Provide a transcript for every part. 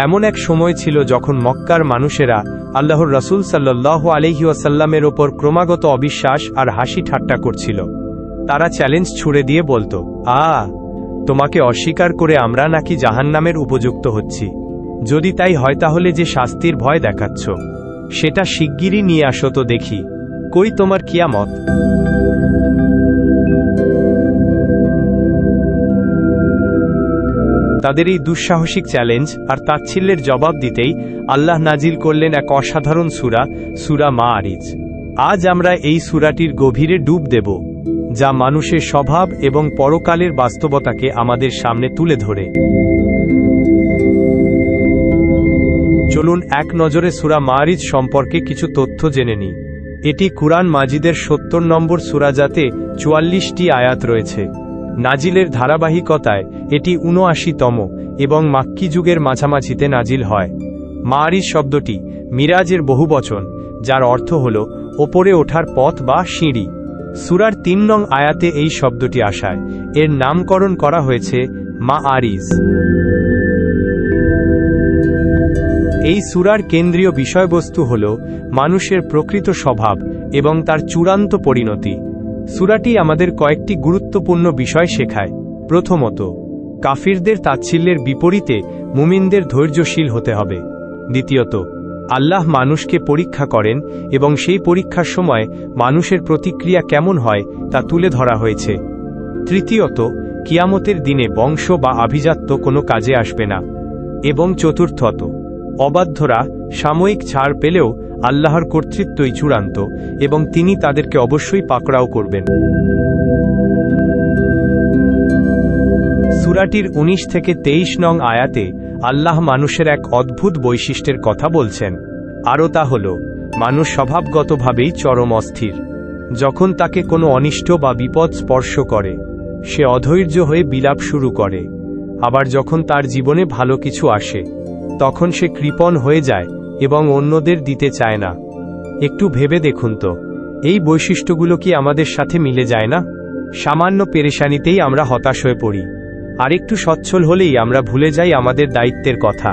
এমন এক সময় ছিল যখন মক্কার মানুষেরা আল্লাহর রাসূল সাল্লাল্লাহু আলাইহি ওয়াসাল্লামের ওপর ক্রমাগত অবিশ্বাস আর হাসি ঠাট্টা করছিল। তারা চ্যালেঞ্জ ছুড়ে দিয়ে বলতো, তোমাকে অস্বীকার করে আমরা নাকি জাহান্নামের উপযুক্ত হচ্ছি? যদি তাই হয় তাহলে যে শাস্তির ভয় দেখাচ্ছ সেটা শিগগিরই নিয়ে আসো তো দেখি, কই তোমার কিয়ামত? তাদের এই দুঃসাহসিক চ্যালেঞ্জ আর তাচ্ছিল্যের জবাব দিতেই আল্লাহ নাজিল করলেন এক অসাধারণ সূরা, সূরা মাআরিজ। আজ আমরা এই সূরাটির গভীরে ডুব দেব, যা মানুষের স্বভাব এবং পরকালের বাস্তবতাকে আমাদের সামনে তুলে ধরে। চলুন এক নজরে সূরা মাআরিজ সম্পর্কে কিছু তথ্য জেনে নিই। এটি কুরআন মাজিদের ৭০ নম্বর সূরা, যাতে ৪৪টি আয়াত রয়েছে। নাজিলের ধারাবাহিকতায় এটি ৭৯তম এবং মাক্কি যুগের মাঝামাঝিতে নাজিল হয়। মাআরিজ শব্দটি মিরাজের বহুবচন, যার অর্থ হল ওপরে ওঠার পথ বা সিঁড়ি। সূরার ৩ নং আয়াতে এই শব্দটি আসায় এর নামকরণ করা হয়েছে মাআরিজ। এই সূরার কেন্দ্রীয় বিষয়বস্তু হল মানুষের প্রকৃত স্বভাব এবং তার চূড়ান্ত পরিণতি। সূরাটি আমাদের কয়েকটি গুরুত্বপূর্ণ বিষয় শেখায়। প্রথমত, কাফিরদের তাচ্ছিল্যের বিপরীতে মুমিনদের ধৈর্যশীল হতে হবে। দ্বিতীয়ত, আল্লাহ মানুষকে পরীক্ষা করেন এবং সেই পরীক্ষার সময় মানুষের প্রতিক্রিয়া কেমন হয় তা তুলে ধরা হয়েছে। তৃতীয়ত, কিয়ামতের দিনে বংশ বা আভিজাত্য কোনো কাজে আসবে না। এবং চতুর্থত, অবাধ্যরা সাময়িক ছাড় পেলেও আল্লাহর কর্তৃত্বই চূড়ান্ত এবং তিনি তাদেরকে অবশ্যই পাকড়াও করবেন। সূরাটির ১৯ থেকে ২৩ নং আয়াতে আল্লাহ মানুষের এক অদ্ভুত বৈশিষ্ট্যের কথা বলছেন। আরও তা হল, মানুষ স্বভাবগতভাবেই চরম অস্থির। যখন তাকে কোনো অনিষ্ট বা বিপদ স্পর্শ করে সে অধৈর্য হয়ে বিলাপ শুরু করে, আবার যখন তার জীবনে ভালো কিছু আসে তখন সে কৃপণ হয়ে যায় এবং অন্যদের দিতে চায় না। একটু ভেবে দেখুন তো, এই বৈশিষ্ট্যগুলো কি আমাদের সাথে মিলে যায় না? সামান্য পেরেশানিতেই আমরা হতাশ হয়ে পড়ি, আর একটু সচ্ছল হলেই আমরা ভুলে যাই আমাদের দায়িত্বের কথা।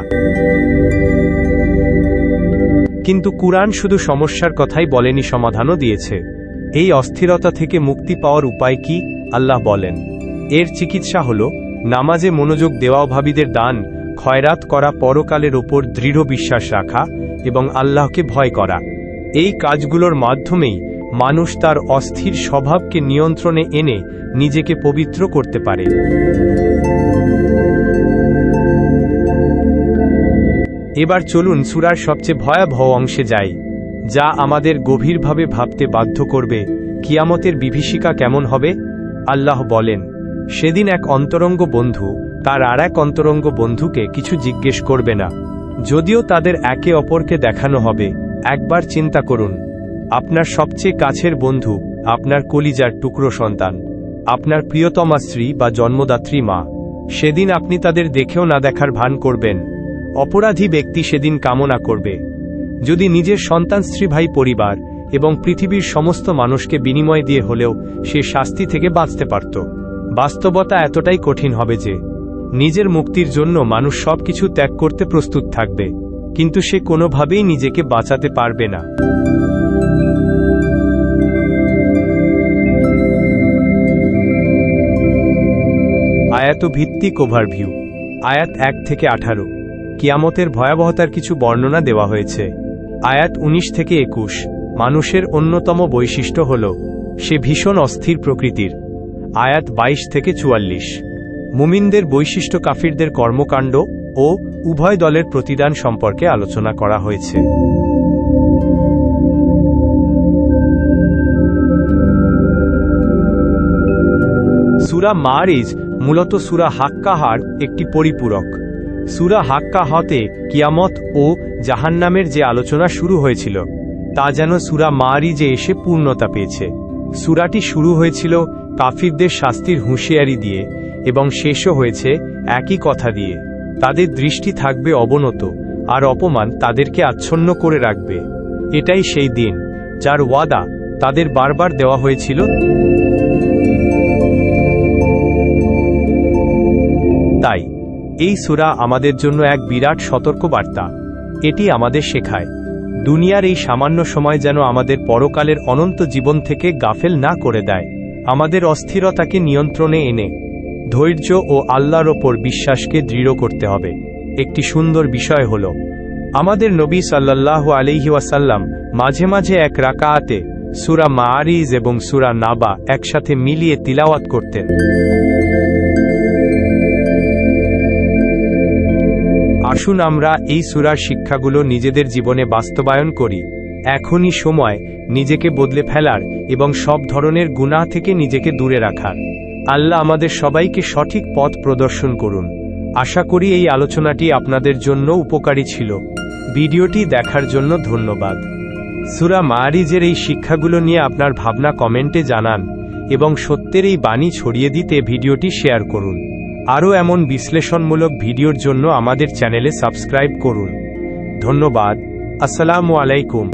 কিন্তু কুরআন শুধু সমস্যার কথাই বলেনি, সমাধানও দিয়েছে। এই অস্থিরতা থেকে মুক্তি পাওয়ার উপায় কি? আল্লাহ বলেন, এর চিকিৎসা হল নামাজে মনোযোগ দেওয়া, অভাবীদের দান খয়রাত করা, পরকালের ওপর দৃঢ় বিশ্বাস রাখা এবং আল্লাহকে ভয় করা। এই কাজগুলোর মাধ্যমেই মানুষ তার অস্থির স্বভাবকে নিয়ন্ত্রণে এনে নিজেকে পবিত্র করতে পারে। এবার চলুন সূরার সবচেয়ে ভয়াবহ অংশে যাই, যা আমাদের গভীরভাবে ভাবতে বাধ্য করবে, কিয়ামতের বিভীষিকা কেমন হবে। আল্লাহ বলেন, সেদিন এক অন্তরঙ্গ বন্ধু তার আর এক অন্তরঙ্গ বন্ধুকে কিছু জিজ্ঞেস করবে না, যদিও তাদের একে অপরকে দেখানো হবে। একবার চিন্তা করুন, আপনার সবচেয়ে কাছের বন্ধু, আপনার কলিজার টুকরো সন্তান, আপনার প্রিয়তমা স্ত্রী বা জন্মদাত্রী মা, সেদিন আপনি তাদের দেখেও না দেখার ভান করবেন। অপরাধী ব্যক্তি সেদিন কামনা করবে যদি নিজের সন্তান, স্ত্রী, ভাই, পরিবার এবং পৃথিবীর সমস্ত মানুষকে বিনিময় দিয়ে হলেও সে শাস্তি থেকে বাঁচতে পারত। বাস্তবতা এতটাই কঠিন হবে যে নিজের মুক্তির জন্য মানুষ সবকিছু ত্যাগ করতে প্রস্তুত থাকবে, কিন্তু সে কোনোভাবেই নিজেকে বাঁচাতে পারবে না। আয়াত ভিত্তিক ওভারভিউ। আয়াত ১ থেকে ১৮ কিয়ামতের ভয়াবহতার কিছু বর্ণনা দেওয়া হয়েছে। আয়াত ১৯ থেকে ২১ মানুষের অন্যতম বৈশিষ্ট্য হল সে ভীষণ অস্থির প্রকৃতির। আয়াত ২২ থেকে ৪৪ মুমিনদের বৈশিষ্ট্য, কাফিরদের কর্মকাণ্ড ও উভয় দলের প্রতিদান সম্পর্কে আলোচনা করা হয়েছে। সূরা মাআরিজ মূলত সূরা হাক্কাহার একটি পরিপূরক। সূরা হাক্কাহতে কিয়ামত ও জাহান্নামের যে আলোচনা শুরু হয়েছিল তা যেন সূরা মাআরিজে এসে পূর্ণতা পেয়েছে। সূরাটি শুরু হয়েছিল কাফিরদের শাস্তির হুঁশিয়ারি দিয়ে এবং শেষও হয়েছে একই কথা দিয়ে। তাদের দৃষ্টি থাকবে অবনত আর অপমান তাদেরকে আচ্ছন্ন করে রাখবে। এটাই সেই দিন যার ওয়াদা তাদের বারবার দেওয়া হয়েছিল। তাই এই সূরা আমাদের জন্য এক বিরাট সতর্কবার্তা। এটি আমাদের শেখায় দুনিয়ার এই সামান্য সময় যেন আমাদের পরকালের অনন্ত জীবন থেকে গাফেল না করে দেয়। আমাদের অস্থিরতাকে নিয়ন্ত্রণে এনে ধৈর্য ও আল্লাহর ওপর বিশ্বাসকে দৃঢ় করতে হবে। একটি সুন্দর বিষয় হল, আমাদের নবী সাল্লাল্লাহু আলাইহি ওয়াসাল্লাম মাঝে মাঝে এক রাকাআতে সূরা মাআরিজ এবং সূরা নাবা একসাথে মিলিয়ে তিলাওয়াত করতেন। আসুন আমরা এই সূরার শিক্ষাগুলো নিজেদের জীবনে বাস্তবায়ন করি। এখনই সময় নিজেকে বদলে ফেলার এবং সব ধরনের গুনাহ থেকে নিজেকে দূরে রাখার। আল্লাহ আমাদের সবাইকে সঠিক পথ প্রদর্শন করুন। আশা করি এই আলোচনাটি আপনাদের জন্য উপকারী ছিল। ভিডিওটি দেখার জন্য ধন্যবাদ। সূরা মাআরিজের এই শিক্ষাগুলো নিয়ে আপনার ভাবনা কমেন্টে জানান এবং সত্যের এই বাণী ছড়িয়ে দিতে ভিডিওটি শেয়ার করুন। আরও এমন বিশ্লেষণমূলক ভিডিওর জন্য আমাদের চ্যানেলে সাবস্ক্রাইব করুন। ধন্যবাদ। আসসালামু আলাইকুম।